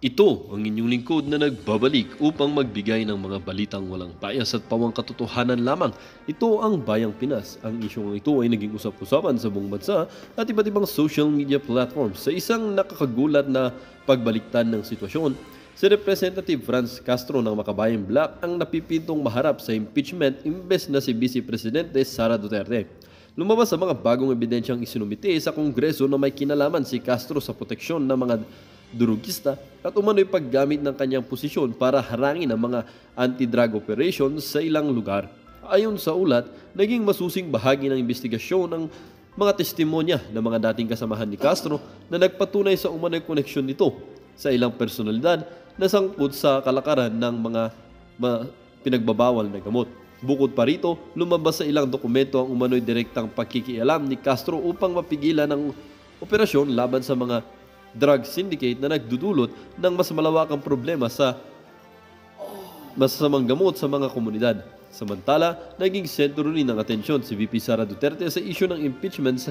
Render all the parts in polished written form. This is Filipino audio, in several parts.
Ito ang inyong lingkod na nagbabalik upang magbigay ng mga balitang walang bias at pawang katotohanan lamang. Ito ang Bayang Pinas. Ang isyong ito ay naging usap-usapan sa buong bansa at iba't ibang social media platforms sa isang nakakagulat na pagbaliktan ng sitwasyon. Si Representative Franz Castro ng Makabayang Black ang napipintong maharap sa impeachment imbes na si Vice Presidente Sara Duterte. Lumabas sa mga bagong ebidensyang isinumite sa Kongreso na may kinalaman si Castro sa proteksyon ng mga durugista at umano'y paggamit ng kanyang posisyon para harangin ang mga anti-drug operations sa ilang lugar. Ayon sa ulat, naging masusing bahagi ng investigasyon ng mga testimonya ng mga dating kasamahan ni Castro na nagpatunay sa umano'y koneksyon nito sa ilang personalidad na sangkot sa kalakaran ng mga pinagbabawal na gamot. Bukod pa rito, lumabas sa ilang dokumento ang umano'y direktang pagkikialam ni Castro upang mapigilan ang operasyon laban sa mga drug syndicate na nagdudulot ng mas malawakang problema sa masasamang gamot sa mga komunidad. Samantala, naging sentro rin ng atensyon si VP Sara Duterte sa isyu ng impeachment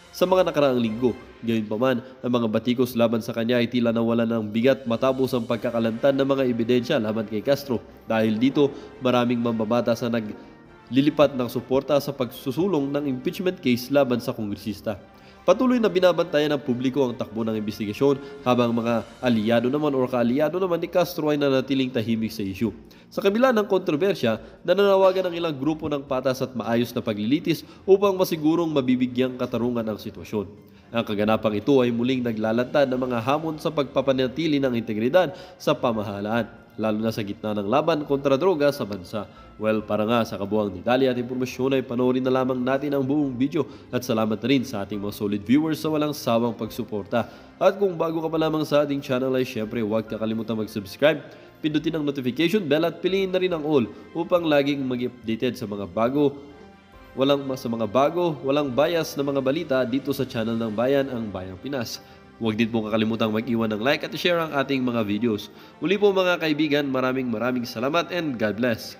sa mga nakaraang linggo. Gayunpaman, ang mga batikos laban sa kanya ay tila nawalan ng bigat matapos ang pagkakalantan ng mga ebidensya laban kay Castro. Dahil dito, maraming mambabatas na naglilipat ng suporta sa pagsusulong ng impeachment case laban sa kongresista. Patuloy na binabantayan ng publiko ang takbo ng investigasyon habang mga aliyado naman o kaaliyado naman ni Castro ay nanatiling tahimik sa isyu. Sa kabila ng kontrobersya, nananawagan ng ilang grupo ng patas at maayos na paglilitis upang masigurong mabibigyang katarungan ang sitwasyon. Ang kaganapang ito ay muling naglalantad ng mga hamon sa pagpapanatili ng integridad sa pamahalaan, lalo na sa gitna ng laban kontra droga sa bansa. Well, para nga sa kabuuang detalye at impormasyon ay panoorin na lamang natin ang buong video at salamat na rin sa ating mga solid viewers sa walang sawang pagsuporta. At kung bago ka pa lamang sa ating channel ay syempre huwag kakalimutan mag-subscribe, pindutin ang notification bell at piliin na rin ang all upang laging mag-updated sa mga walang bias na mga balita dito sa channel ng Bayan, ang Bayang Pinas. Huwag din po kakalimutang mag-iwan ng like at share ang ating mga videos. Muli po mga kaibigan, maraming salamat and God bless.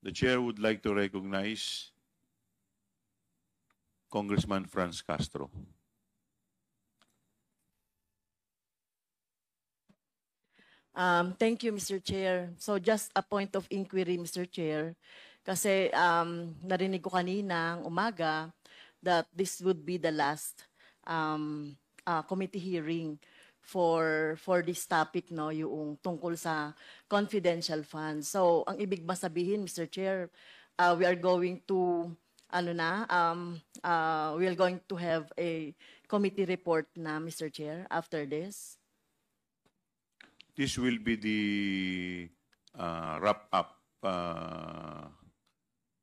The chair would like to recognize Congressman Franz Castro. Thank you, Mr. Chair. So just a point of inquiry, Mr. Chair, kasi narinig ko kanina umaga that this would be the last committee hearing for this topic, no, yung tungkol sa confidential funds. So ang ibig ba sabihin, Mr. Chair, we are going to we are going to have a committee report na, Mr. Chair, after this? This will be the wrap-up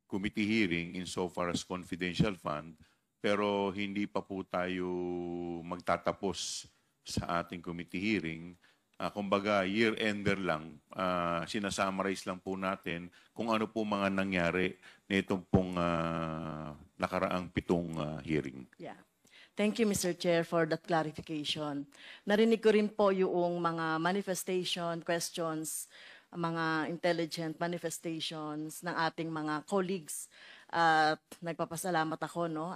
committee hearing insofar as confidential fund, pero hindi pa po tayo magtatapos sa ating committee hearing. Kumbaga, year-ender lang. Sinasummarize lang po natin kung ano po mga nangyari nitong pong nakaraang 7 hearing. Yeah. Thank you, Mr. Chair, for that clarification. Narinig ko rin po yung mga manifestation, questions, mga intelligent manifestations ng ating mga colleagues. At nagpapasalamat ako, no,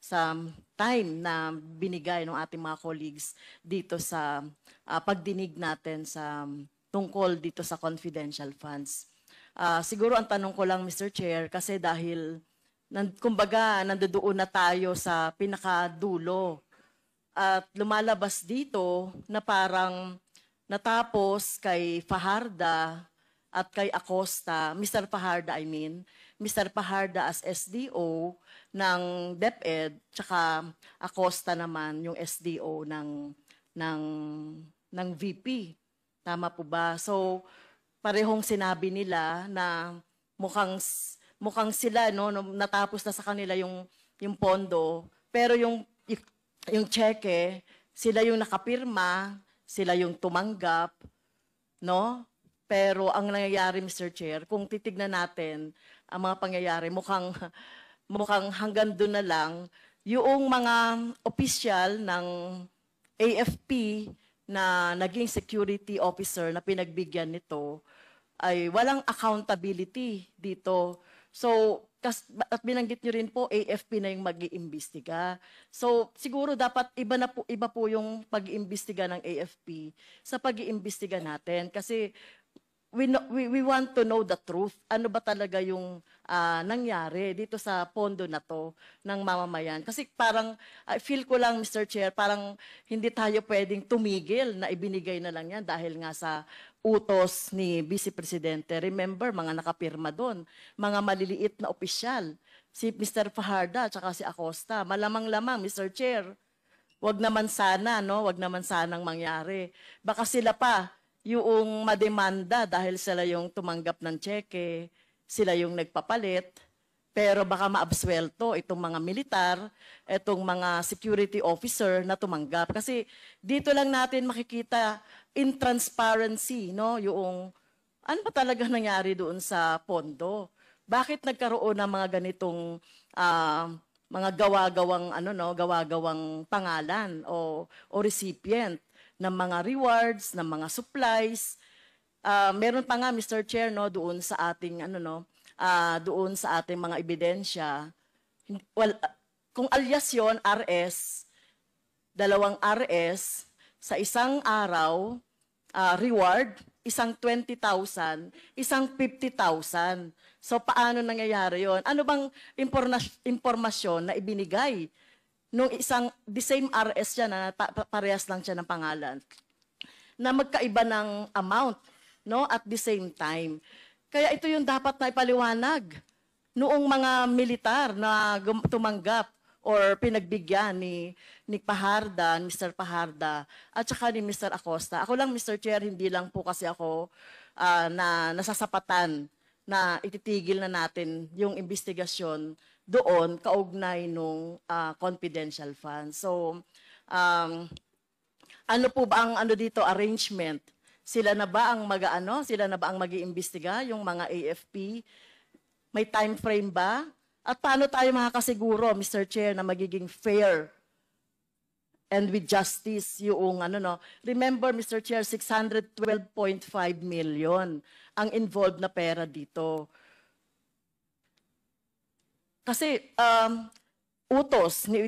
sa time na binigay ng ating mga colleagues dito sa pagdinig natin sa tungkol dito sa confidential funds. Siguro ang tanong ko lang, Mr. Chair, kasi dahil kumbaga, nandoon na tayo sa pinakadulo. At lumalabas dito na parang natapos kay Fajarda at kay Acosta, Mr. Fajarda Mr. Fajarda as SDO ng DepEd, tsaka Acosta naman yung SDO ng VP. Tama po ba? So, parehong sinabi nila na mukhang sila, no, natapos na sa kanila yung pondo, pero yung cheque, sila yung nakapirma, sila yung tumanggap, no? Pero ang nangyayari, Mr. Chair, kung titignan natin ang mga pangyayari, mukhang hanggang doon na lang yung mga opisyal ng AFP na naging security officer na pinagbigyan nito ay walang accountability dito. So, at binanggit nyo rin po, AFP na yung mag-iimbestiga. So, siguro dapat iba po yung pag-iimbestiga ng AFP sa pag-iimbestiga natin. Kasi we want to know the truth. Ano ba talaga yung nangyari dito sa pondo na to ng mamamayan? Kasi parang, feel ko lang, Mr. Chair, parang hindi tayo pwedeng tumigil na ibinigay na lang yan dahil nga sa utos ni Vice Presidente. Remember, mga nakapirma doon, mga maliliit na opisyal, si Mr. Fajarda at si Acosta. Malamang-lamang, Mr. Chair, wag naman sana, no? Wag naman sanang mangyari. Baka sila pa, yung mademanda dahil sila yung tumanggap ng tseke, sila yung nagpapalit, pero baka maabswelto itong mga militar, itong mga security officer na tumanggap. Kasi dito lang natin makikita in transparency, no, yung ano ba talaga nangyari doon sa pondo. Bakit nagkaroon ng mga ganitong mga gawa-gawang pangalan o recipient ng mga rewards, ng mga supplies. Meron pa nga, Mr. Chair, no, doon sa ating doon sa ating mga ebidensya. Kung alias yon, RS, 2 RS sa isang araw, reward, isang 20,000, isang 50,000. So paano nangyayari yon? Ano bang impormasyon na ibinigay nung the same RS siya na parehas lang siya ng pangalan, na magkaiba ng amount, no, at the same time. Kaya ito yung dapat na ipaliwanag noong mga militar na tumanggap or pinagbigyan ni Fajarda, Mr. Fajarda, at saka ni Mr. Acosta. Ako lang, Mr. Chair, hindi lang po kasi ako na nasasapatan na ititigil na natin yung investigasyon doon kaugnay nung confidential fund. So, ano po ba ang dito arrangement? Sila na ba ang Sila na ba ang mag-iimbestiga, yung mga AFP? May time frame ba? At paano tayo makakasiguro, Mr. Chair, na magiging fair and with justice yung Remember, Mr. Chair, 612.5 million ang involved na pera dito. Kasi utos ni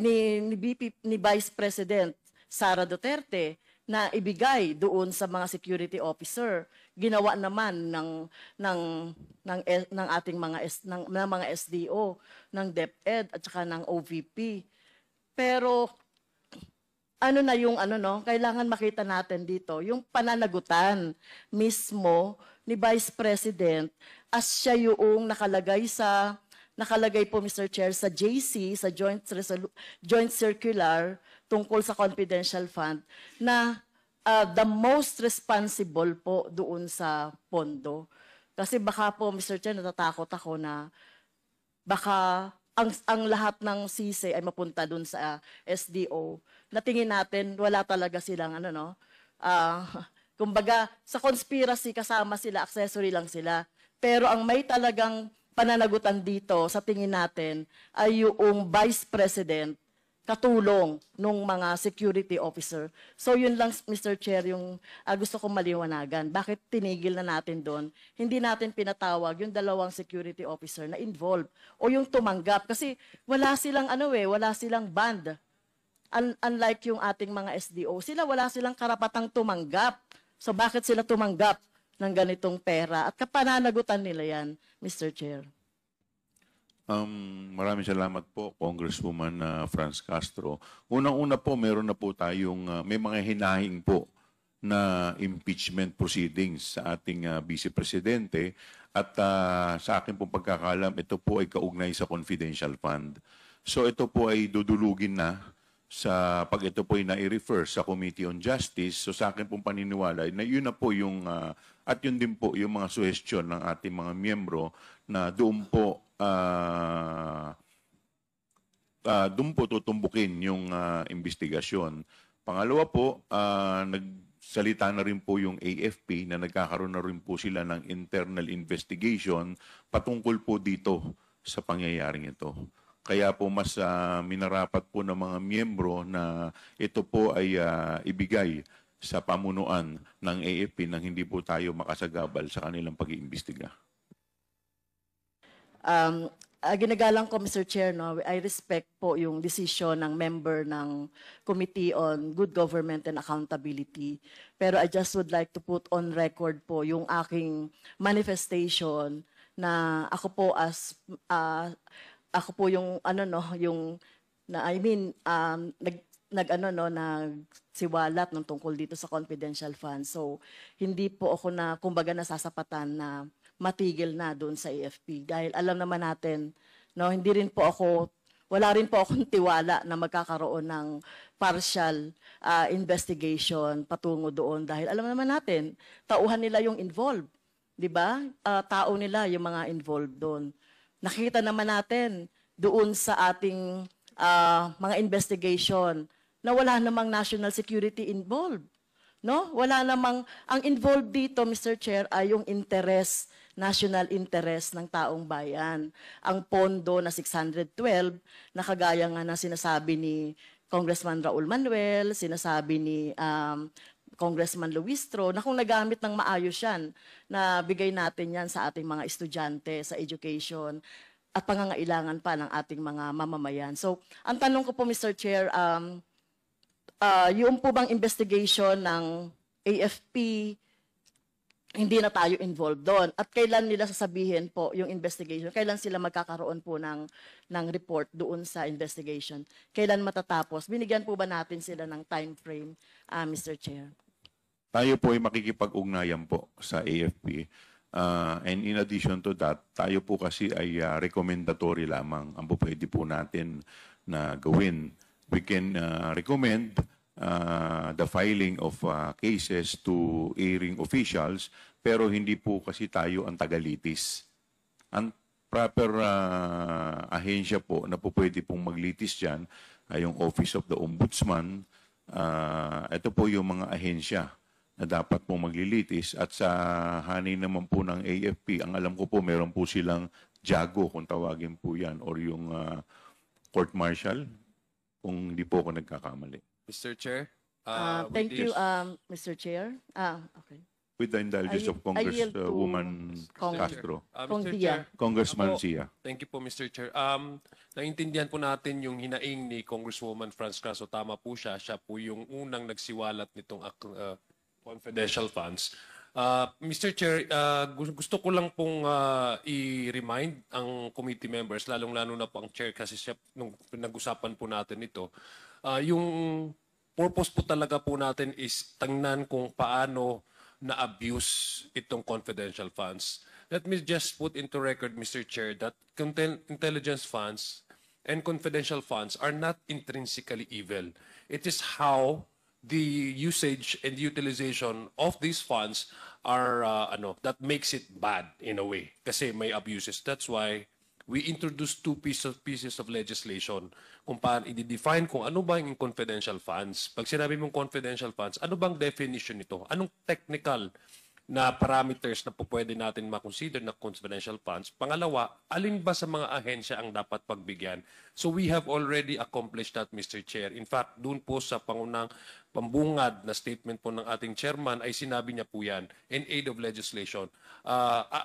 Vice President Sara Duterte na ibigay doon sa mga security officer, ginawa naman ng ating mga SDO, ng DepEd at saka ng OVP. Pero kailangan makita natin dito yung pananagutan mismo ni Vice President as siya yung nakalagay po, Mr. Chair, sa JC, sa Joint Circular tungkol sa confidential fund, na the most responsible po doon sa pondo. Kasi baka po, Mr. Chair, natatakot ako na baka ang lahat ng sisi ay mapunta doon sa SDO. Natingin natin, wala talaga silang kumbaga, sa conspiracy kasama sila, accessory lang sila. Pero ang may talagang pananagutan dito sa tingin natin ay yung Vice President katulong nung mga security officer. So yun lang, Mr. Chair, yung gusto kong maliwanagan. Bakit tinigil na natin doon? Hindi natin pinatawag yung 2 security officer na involved o yung tumanggap. Kasi wala silang wala silang band. Unlike yung ating mga SDO, wala silang karapatang tumanggap. So bakit sila tumanggap ng ganitong pera? At kapananagutan nila yan, Mr. Chair. Maraming salamat po, Congresswoman Franz Castro. Unang-una po, meron na po tayong, may mga hinahing po na impeachment proceedings sa ating Vice Presidente. At sa akin pong pagkakalam, ito po ay kaugnay sa confidential fund. So ito po ay dudulugin na pag ito po ay na-refer sa Committee on Justice. So sa akin pong paniniwala, na yun na po yung, at yun din po yung mga suhestyon ng ating mga miyembro na doon po tutumbukin yung investigasyon. Pangalawa po, nagsalita na rin po yung AFP na nagkakaroon na rin po sila ng internal investigation patungkol po dito sa pangyayaring ito. Kaya po mas minarapat po ng mga miyembro na ito po ay ibigay sa pamunuan ng AFP nang hindi po tayo makasagabal sa kanilang pag-iimbestiga. ginagalang ko, Mr. Chair, no, I respect po yung decision ng member ng Committee on Good Government and Accountability. Pero I just would like to put on record po yung aking manifestation na ako po ako po yung yung na nagsiwalat ng tungkol dito sa confidential funds. So hindi po ako kumbaga nasasapatan na matigil na doon sa AFP dahil alam naman natin, no, wala rin po akong tiwala na magkakaroon ng partial investigation patungo doon dahil alam naman natin, tauhan nila yung involved, 'di ba? Tao nila yung mga involved doon. Nakita naman natin doon sa ating mga investigation na wala namang national security involved. No? Wala namang, ang involved dito, Mr. Chair, ay yung national interest ng taong bayan. Ang pondo na 612, na kagaya nga na sinasabi ni Congressman Raul Manuel, sinasabi ni Congressman Luistro, na kung nagamit ng maayos yan, na bigay natin yan sa ating mga estudyante, sa education, at pangangailangan pa ng ating mga mamamayan. So, ang tanong ko po, Mr. Chair, yung po bang investigation ng AFP, hindi na tayo involved doon? At kailan nila sasabihin po yung investigation? Kailan sila magkakaroon po ng report doon sa investigation? Kailan matatapos? Binigyan po ba natin sila ng time frame, Mr. Chair? Tayo po ay makikipag-ugnayan po sa AFP. And in addition to that, tayo po kasi ay recommendatory lamang ang pwede po natin na gawin. We can recommend the filing of cases to airing officials, pero hindi po kasi tayo ang tagalitis. Ang proper ahensya po na po pwede pong maglitis dyan ay yung Office of the Ombudsman. Ito po yung mga ahensya na dapat pong maglilitis. At sa hanay naman po ng AFP, ang alam ko po, meron po silang JAGO, kung tawagin po yan, or yung court martial, kung hindi po ako nagkakamali. Mr. Chair? Thank you, Mr. Chair. Okay. With the indulgence of I yield to Congresswoman Castro. Kong Mr. Dia. Chair, Congressman Ako- Sia. Thank you po, Mr. Chair. Naintindihan po natin yung hinaing ni Congresswoman Franz Castro. Tama po siya. Siya po yung unang nagsiwalat nitong confidential funds. Mr. Chair, gusto ko lang pong i-remind ang committee members, lalong-lalo na po ang chair kasi siya, nung pinag-usapan po natin ito, yung purpose po talaga po natin is tingnan kung paano na-abuse itong confidential funds. Let me just put into record, Mr. Chair, that intelligence funds and confidential funds are not intrinsically evil. It is how the usage and utilization of these funds are that makes it bad in a way kasi may abuses. That's why we introduced two pieces of legislation kung paano i-define kung ano ba yung confidential funds. Pag sinabi mong confidential funds, ano bang definition nito? Anong technical na parameters na po pwede natin makonsider na confidential funds? Pangalawa, alin ba sa mga ahensya ang dapat pagbigyan? So we have already accomplished that, Mr. Chair. In fact, dun po sa pangunang pambungad na statement po ng ating chairman ay sinabi niya po yan in aid of legislation.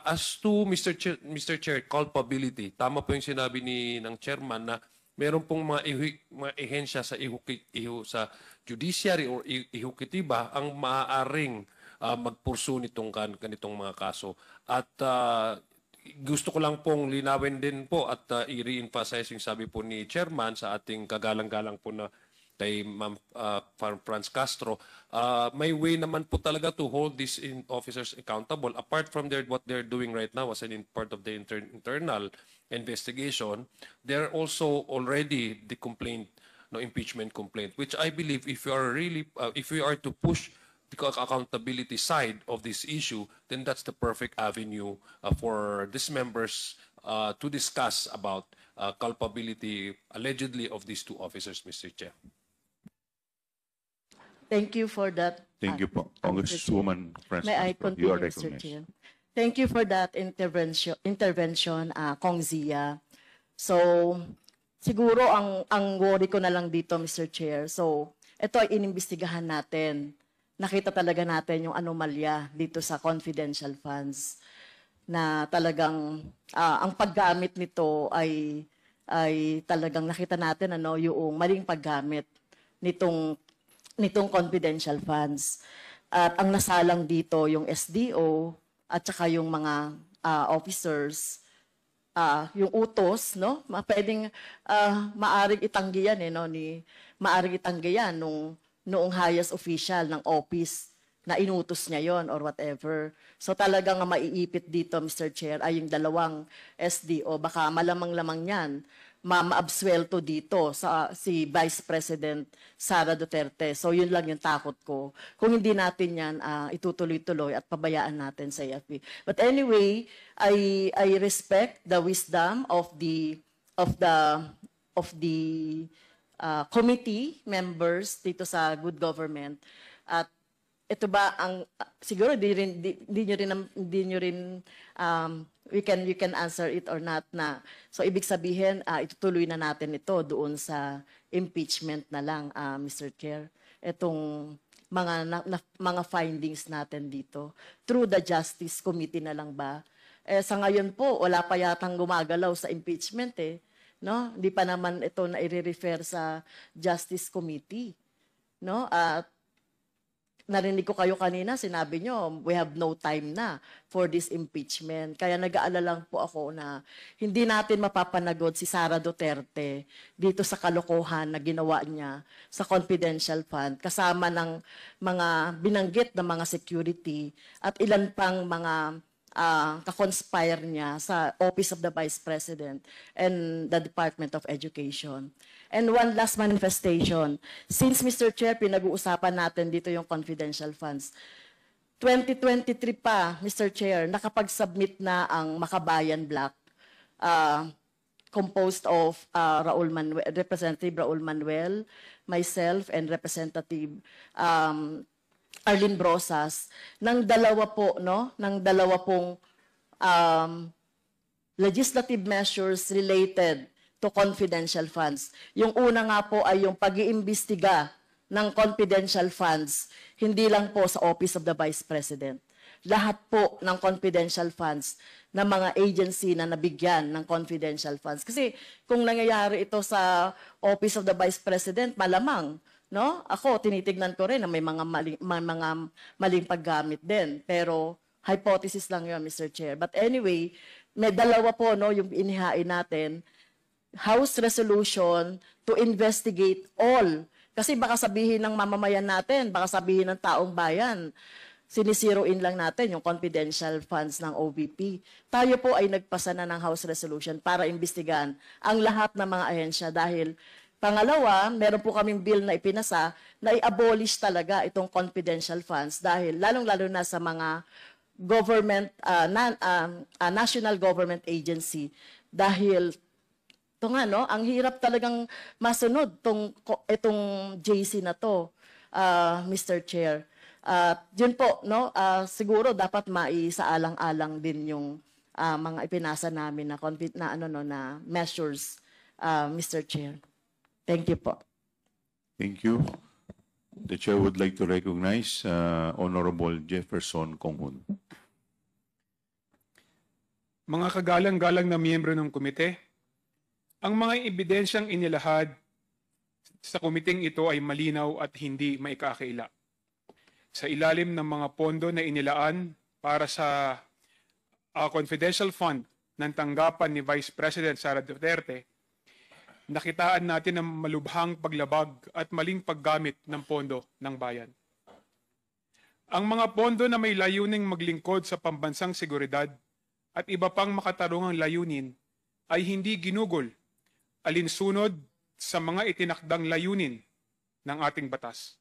As to Mr. Chair, culpability, tama po yung sinabi ng chairman na meron pong mga ahensya sa sa judiciary or ehekutiba ang maaaring magpursu nitong ganitong mga kaso. At gusto ko lang pong linawin din po at i-re-emphasize yung sabi po ni Chairman sa ating kagalang-galang po na kay Ma'am Franz Castro. May way naman po talaga to hold these officers accountable. Apart from what they're doing right now as part of the internal investigation, they're also already the impeachment complaint, which I believe if we are to push the accountability side of this issue, then that's the perfect avenue for these members to discuss about culpability allegedly of these two officers, Mr. Chair. Thank you for that. Thank you po. Congresswoman Franz May I Castro, you continue, are Mr. recognized. Chair? Thank you for that intervention, Kong Zia. So, siguro ang worry ko na lang dito, Mr. Chair. So, ito ay inimbestigahan natin. Nakita talaga natin yung anomalya dito sa confidential funds. na talagang ang paggamit nito ay talagang nakita natin yung maling paggamit nitong confidential funds. At ang nasalang dito yung SDO at saka yung mga officers, yung utos, no? Pwedeng maaring itanggi yan maaring itanggi yan noong highest official ng office na inutos niya yon or whatever. So talagang maiipit dito, Mr. Chair, ay yung dalawang SDO. Baka malamang-lamang yan ma-absuelto dito si Vice President Sara Duterte. So yun lang yung takot ko. Kung hindi natin yan itutuloy-tuloy at pabayaan natin sa AFP. But anyway, I respect the wisdom of the committee members dito sa Good Government. At ito ba ang siguro di nyo rin you can answer it or not na. So ibig sabihin itutuloy na natin ito doon sa impeachment na lang, Mr. Chair. Itong mga findings natin dito through the Justice Committee na lang ba? Sa ngayon po wala pa yatang gumagalaw sa impeachment no? Hindi pa naman ito na i-refer sa Justice Committee, no? At narinig ko kayo kanina, sinabi nyo, we have no time na for this impeachment. Kaya nag-aalala lang po ako na hindi natin mapapanagod si Sara Duterte dito sa kalokohan na ginawa niya sa confidential fund kasama ng mga binanggit na mga security at ilan pang mga kakonspire niya sa Office of the Vice President and the Department of Education. And one last manifestation. Since, Mr. Chair, pinag-uusapan natin dito yung confidential funds, 2023 pa, Mr. Chair, nakapag-submit na ang Makabayan Block, composed of Representative Raul Manuel, myself, and Representative Arlene Brosas, ng dalawa pong legislative measures related to confidential funds. Yung una nga po ay yung pag-iimbestiga ng confidential funds, hindi lang po sa Office of the Vice President. Lahat po ng confidential funds ng mga agency na nabigyan ng confidential funds. Kasi kung nangyayari ito sa Office of the Vice President, malamang, no? Ako, tinitignan ko rin na may mga maling paggamit din. Pero hypothesis lang yun, Mr. Chair. But anyway, may dalawa po yung inihain natin, House resolution to investigate all. Kasi baka sabihin ng mamamayan natin, baka sabihin ng taong bayan, sinisiroin lang natin yung confidential funds ng OVP. Tayo po ay nagpasa na ng House resolution para imbestigahan ang lahat ng mga ahensya dahil pangalawa, meron po kaming bill na ipinasa na i-abolish talaga itong confidential funds dahil lalong-lalo na sa mga government, national government agency dahil ito nga, ang hirap talagang masunod itong JC na to, Mr. Chair. Yun po, siguro dapat maisaalang-alang din yung mga ipinasa namin na measures, Mr. Chair. Thank you po. Thank you. The Chair would like to recognize Honorable Jefferson Konghun. Mga kagalang-galang na miyembro ng komite, ang mga ebidensyang inilahad sa komiting ito ay malinaw at hindi maikakaila. Sa ilalim ng mga pondo na inilaan para sa confidential fund ng tanggapan ni Vice President Sara Duterte, nakitaan natin ang malubhang paglabag at maling paggamit ng pondo ng bayan. Ang mga pondo na may layuning maglingkod sa pambansang seguridad at iba pang makatarungang layunin ay hindi ginugol alinsunod sa mga itinakdang layunin ng ating batas.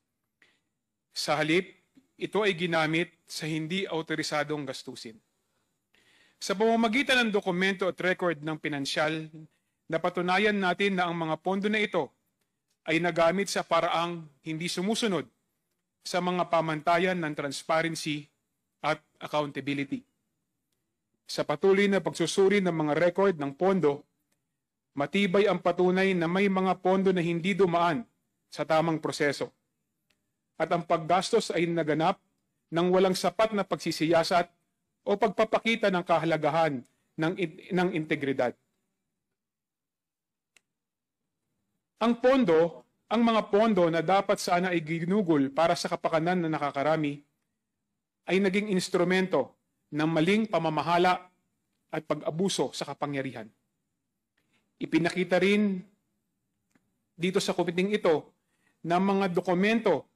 Sa halip, ito ay ginamit sa hindi autorisadong gastusin. Sa pamamagitan ng dokumento at record ng pinansyal, napatunayan natin na ang mga pondo na ito ay nagamit sa paraang hindi sumusunod sa mga pamantayan ng transparency at accountability. Sa patuloy na pagsusuri ng mga record ng pondo, matibay ang patunay na may mga pondo na hindi dumaan sa tamang proseso at ang paggastos ay naganap ng walang sapat na pagsisiyasat o pagpapakita ng kahalagahan ng integridad. Ang mga pondo na dapat sana ay ginugol para sa kapakanan na nakakarami ay naging instrumento ng maling pamamahala at pag-abuso sa kapangyarihan. Ipinakita rin dito sa komiting ito na mga dokumento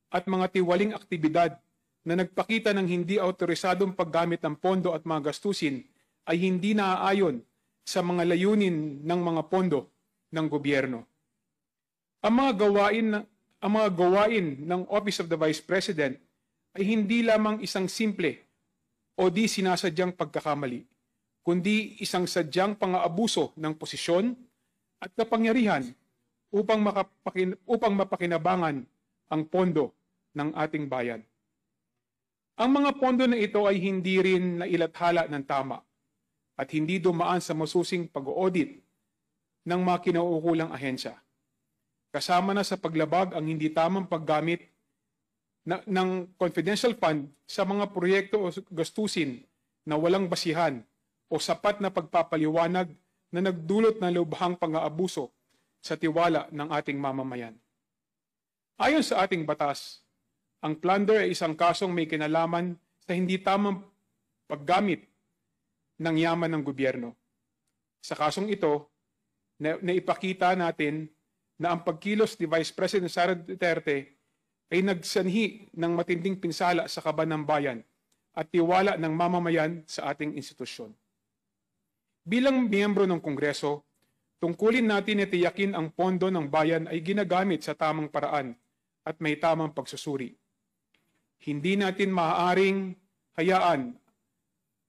at mga tiwaling aktibidad na nagpakita ng hindi autorisadong paggamit ng pondo at mga gastusin ay hindi naaayon sa mga layunin ng mga pondo ng gobyerno. Ang mga gawain ng Office of the Vice President ay hindi lamang isang simple o di sinasadyang pagkakamali, kundi isang sadyang pang-aabuso ng posisyon at kapangyarihan upang mapakinabangan ang pondo ng ating bayan. Ang mga pondo na ito ay hindi rin nailathala ng tama at hindi dumaan sa masusing pag-audit ng mga kinauukulang ahensya. Kasama na sa paglabag ang hindi tamang paggamit ng confidential fund sa mga proyekto o gastusin na walang basihan o sapat na pagpapaliwanag na nagdulot ng lubhang pang-aabuso sa tiwala ng ating mamamayan. Ayon sa ating batas, ang plunder ay isang kasong may kinalaman sa hindi tamang paggamit ng yaman ng gobyerno. Sa kasong ito, naipakita natin na ang pagkilos ni Vice President Sara Duterte ay nagsanhi ng matinding pinsala sa kaban ng bayan at tiwala ng mamamayan sa ating institusyon. Bilang miyembro ng Kongreso, tungkulin natin na tiyakin ang pondo ng bayan ay ginagamit sa tamang paraan at may tamang pagsusuri. Hindi natin maaaring hayaan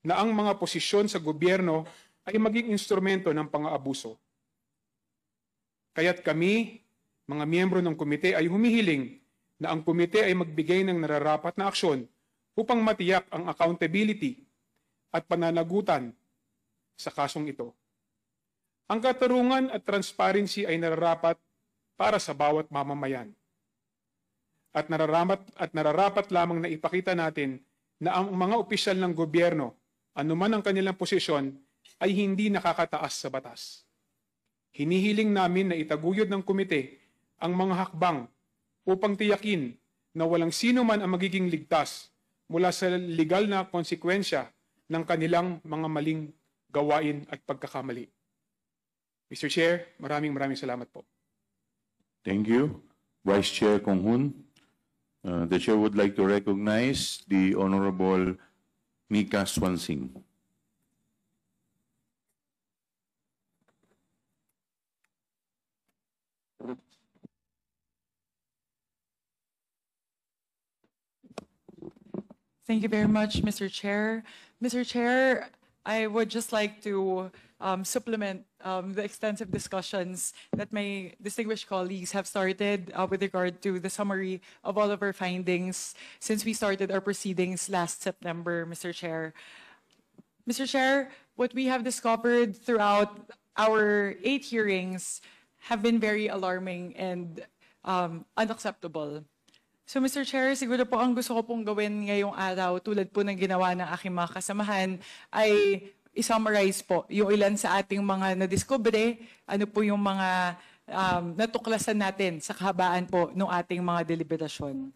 na ang mga posisyon sa gobyerno ay maging instrumento ng pang-aabuso. Kaya't kami, mga miyembro ng komite, ay humihiling na ang komite ay magbigay ng nararapat na aksyon upang matiyak ang accountability at pananagutan sa kasong ito. Ang katarungan at transparency ay nararapat para sa bawat mamamayan. At nararapat lamang na ipakita natin na ang mga opisyal ng gobyerno, anuman ang kanilang posisyon, ay hindi nakakataas sa batas. Hinihiling namin na itaguyod ng komite ang mga hakbang upang tiyakin na walang sino man ang magiging ligtas mula sa legal na konsekwensya ng kanilang mga maling gawain at pagkakamali. Mr. Chair, maraming salamat po. Thank you. Vice Chair Kong Hoon. The Chair would like to recognize the Honorable Mika Swansing. Thank you very much, Mr. Chair. Mr. Chair, I would just like to supplement the extensive discussions that my distinguished colleagues have started with regard to the summary of all of our findings since we started our proceedings last September, Mr. Chair. Mr. Chair, what we have discovered throughout our 8 hearings have been very alarming and unacceptable. So Mr. Chair, siguro po ang gusto ko pong gawin ngayong araw, tulad po ng ginawa ng aking mga kasamahan, ay i-summarize po yung ilan sa ating mga nadiskubre, ano po yung mga natuklasan natin sa kahabaan po ng ating mga deliberasyon.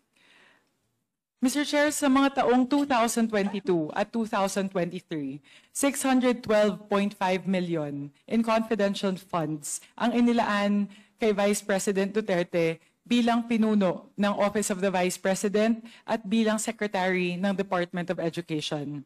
Mr. Chair, sa mga taong 2022 at 2023, 612.5 million in confidential funds ang inilaan kay Vice President Duterte bilang pinuno ng Office of the Vice President at bilang Secretary ng Department of Education.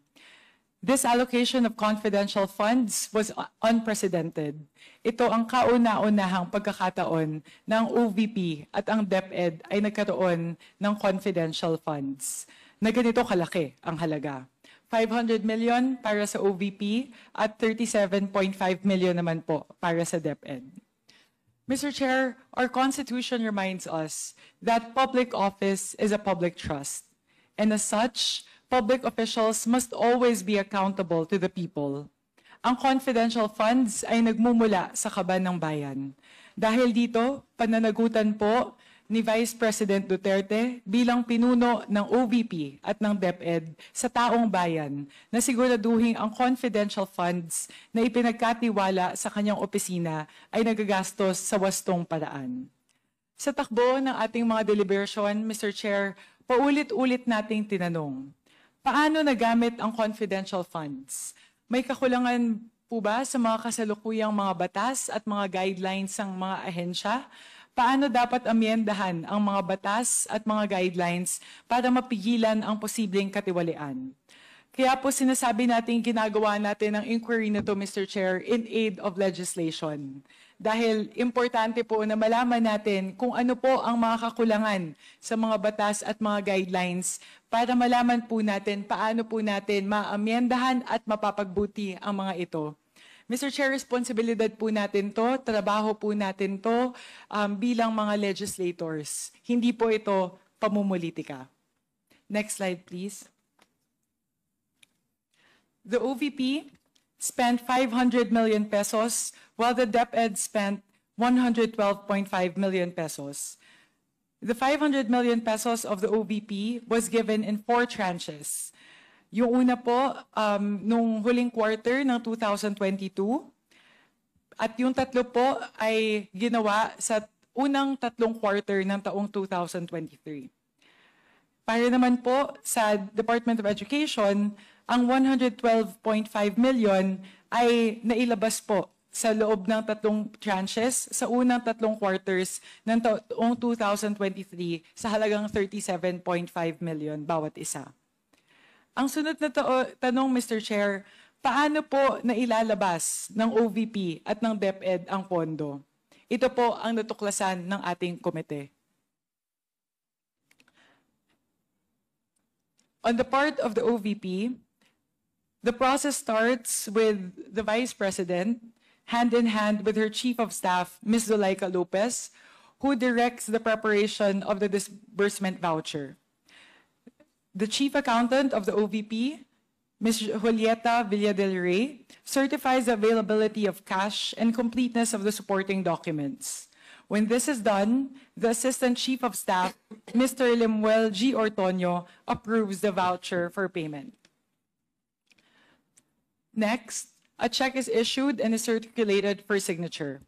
This allocation of confidential funds was unprecedented. Ito ang kauna-unahang pagkakataon ng OVP at ang DepEd ay nagkaroon ng confidential funds na ganito kalaki ang halaga. 500 million para sa OVP at 37.5 million naman po para sa DepEd. Mr. Chair, our Constitution reminds us that public office is a public trust, and as such, public officials must always be accountable to the people. Ang confidential funds ay nagmumula sa kaban ng bayan. Dahil dito, pananagutan po ni Vice President Duterte bilang pinuno ng OVP at ng DepEd sa taong bayan na siguraduhin ang confidential funds na ipinagkatiwala sa kanyang opisina ay nagagastos sa wastong paraan. Sa takbo ng ating mga deliberation, Mr. Chair, paulit-ulit nating tinanong, paano nagamit ang confidential funds? May kakulangan po ba sa mga kasalukuyang mga batas at mga guidelines ng mga ahensya? Paano dapat amyendahan ang mga batas at mga guidelines para mapigilan ang posibleng katiwalian? Kaya po sinasabi natin ginagawa natin ang inquiry na to, Mr. Chair, in aid of legislation. Dahil importante po na malaman natin kung ano po ang mga kakulangan sa mga batas at mga guidelines para malaman po natin paano po natin maamyendahan at mapapagbuti ang mga ito. Mr. Chair, responsibilidad po natin to, trabaho po natin to bilang mga legislators. Hindi po ito pamumulitika. Next slide, please. The OVP spent 500 million pesos while the DepEd spent 112.5 million pesos. The 500 million pesos of the OVP was given in 4 tranches. Yung una po, nung huling quarter ng 2022, at yung tatlo po ay ginawa sa unang 3 quarter ng taong 2023. Para naman po sa Department of Education, ang 112.5 million ay nailabas po sa loob ng 3 tranches sa unang 3 quarters ng taong 2023 sa halagang 37.5 million bawat isa. Ang sunod na tanong, Mr. Chair, paano po nailalabas ng OVP at ng DepEd ang pondo? Ito po ang natuklasan ng ating komite. On the part of the OVP, the process starts with the Vice President, hand in hand with her Chief of Staff, Ms. Zulaika Lopez, who directs the preparation of the disbursement voucher. The Chief Accountant of the OVP, Ms. Julieta Villa del Rey, certifies the availability of cash and completeness of the supporting documents. When this is done, the Assistant Chief of Staff, Mr. Lemuel G. Ortonio, approves the voucher for payment. Next, a check is issued and is circulated for signature.